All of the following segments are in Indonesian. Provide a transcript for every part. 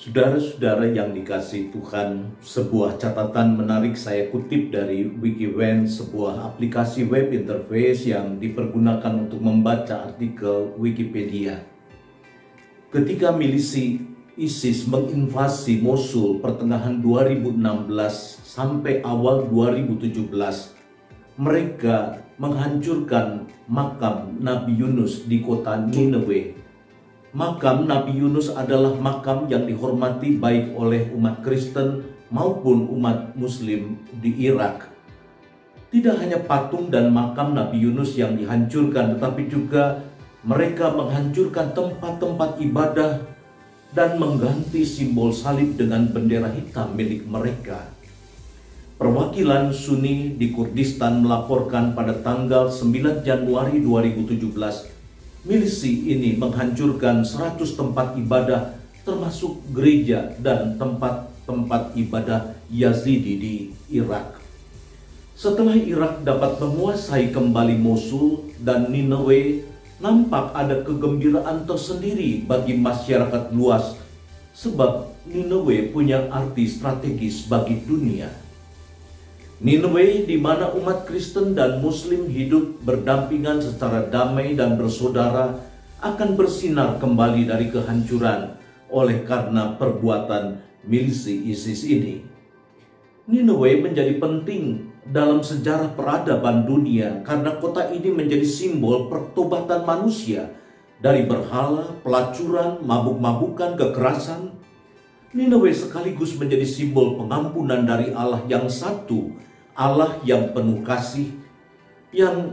Saudara-saudara yang dikasihi Tuhan, sebuah catatan menarik saya kutip dari Wikiwen, sebuah aplikasi web interface yang dipergunakan untuk membaca artikel Wikipedia. Ketika milisi ISIS menginvasi Mosul pertengahan 2016 sampai awal 2017, mereka menghancurkan makam Nabi Yunus di kota Nineveh. Makam Nabi Yunus adalah makam yang dihormati baik oleh umat Kristen maupun umat Muslim di Irak. Tidak hanya patung dan makam Nabi Yunus yang dihancurkan, tetapi juga mereka menghancurkan tempat-tempat ibadah dan mengganti simbol salib dengan bendera hitam milik mereka. Perwakilan Sunni di Kurdistan melaporkan pada tanggal 9 Januari 2017 milisi ini menghancurkan 100 tempat ibadah termasuk gereja dan tempat-tempat ibadah Yazidi di Irak. Setelah Irak dapat menguasai kembali Mosul dan Nineveh, nampak ada kegembiraan tersendiri bagi masyarakat luas sebab Nineveh punya arti strategis bagi dunia. Nineveh di mana umat Kristen dan Muslim hidup berdampingan secara damai dan bersaudara akan bersinar kembali dari kehancuran oleh karena perbuatan milisi ISIS ini. Nineveh menjadi penting dalam sejarah peradaban dunia karena kota ini menjadi simbol pertobatan manusia dari berhala, pelacuran, mabuk-mabukan, kekerasan. Nineveh sekaligus menjadi simbol pengampunan dari Allah yang satu, Allah yang penuh kasih, yang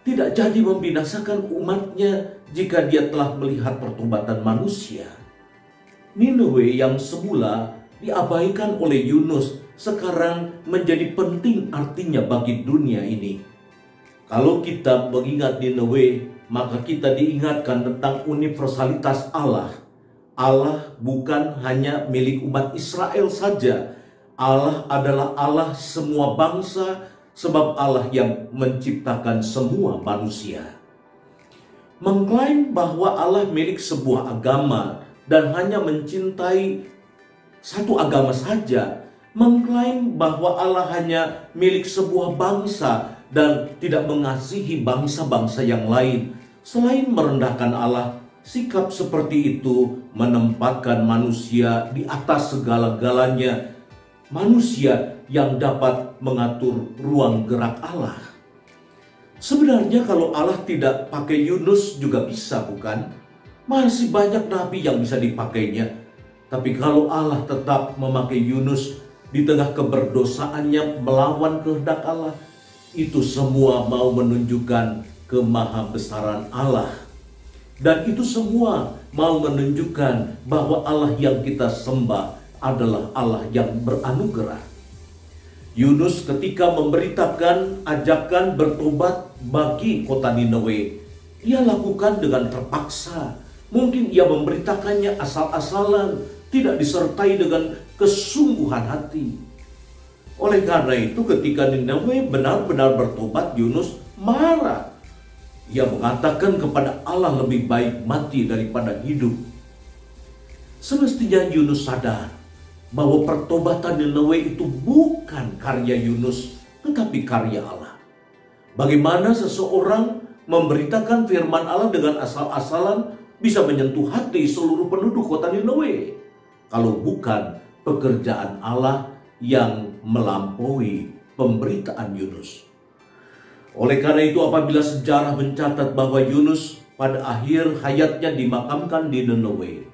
tidak jadi membinasakan umatnya jika dia telah melihat pertobatan manusia. Nineveh yang semula diabaikan oleh Yunus sekarang menjadi penting artinya bagi dunia ini. Kalau kita mengingat Nineveh, maka kita diingatkan tentang universalitas Allah. Allah bukan hanya milik umat Israel saja. Allah adalah Allah semua bangsa sebab Allah yang menciptakan semua manusia. Mengklaim bahwa Allah milik sebuah agama dan hanya mencintai satu agama saja, mengklaim bahwa Allah hanya milik sebuah bangsa dan tidak mengasihi bangsa-bangsa yang lain, selain merendahkan Allah, sikap seperti itu menempatkan manusia di atas segala-galanya, manusia yang dapat mengatur ruang gerak Allah. Sebenarnya kalau Allah tidak pakai Yunus juga bisa, bukan? Masih banyak nabi yang bisa dipakainya. Tapi kalau Allah tetap memakai Yunus di tengah keberdosaannya melawan kehendak Allah, itu semua mau menunjukkan kemahabesaran Allah. Dan itu semua mau menunjukkan bahwa Allah yang kita sembah adalah Allah yang beranugerah. Yunus ketika memberitakan ajakan bertobat bagi kota Nineveh, ia lakukan dengan terpaksa. Mungkin ia memberitakannya asal-asalan, tidak disertai dengan kesungguhan hati. Oleh karena itu ketika Nineveh benar-benar bertobat, Yunus marah. Ia mengatakan kepada Allah lebih baik mati daripada hidup. Semestinya Yunus sadar bahwa pertobatan Nineveh itu bukan karya Yunus, tetapi karya Allah. Bagaimana seseorang memberitakan firman Allah dengan asal-asalan bisa menyentuh hati seluruh penduduk kota Nineveh, kalau bukan pekerjaan Allah yang melampaui pemberitaan Yunus? Oleh karena itu apabila sejarah mencatat bahwa Yunus pada akhir hayatnya dimakamkan di Nineveh,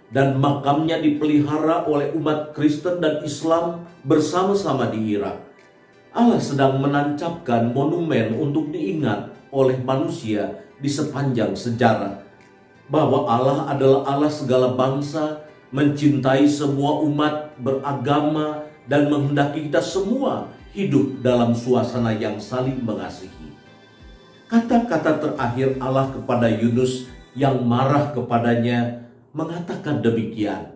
dan makamnya dipelihara oleh umat Kristen dan Islam bersama-sama di Irak, Allah sedang menancapkan monumen untuk diingat oleh manusia di sepanjang sejarah, bahwa Allah adalah Allah segala bangsa, mencintai semua umat beragama, dan menghendaki kita semua hidup dalam suasana yang saling mengasihi. Kata-kata terakhir Allah kepada Yunus yang marah kepadanya mengatakan demikian.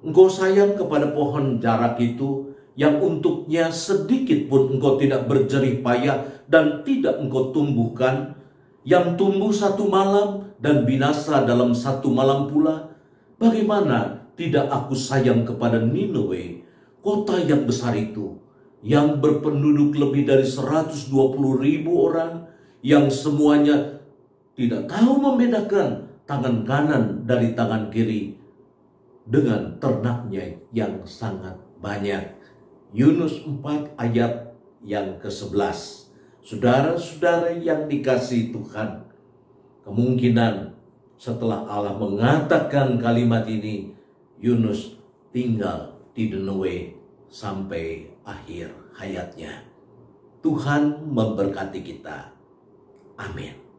Engkau sayang kepada pohon jarak itu, yang untuknya sedikit pun engkau tidak berjerih payah dan tidak engkau tumbuhkan, yang tumbuh satu malam dan binasa dalam satu malam pula. Bagaimana tidak aku sayang kepada Niniwe, kota yang besar itu, yang berpenduduk lebih dari 120.000 orang, yang semuanya tidak tahu membedakan tangan kanan dari tangan kiri, dengan ternaknya yang sangat banyak. Yunus 4 ayat yang ke-11. Saudara-saudara yang dikasihi Tuhan, kemungkinan setelah Allah mengatakan kalimat ini, Yunus tinggal di Niniwe sampai akhir hayatnya. Tuhan memberkati kita. Amin.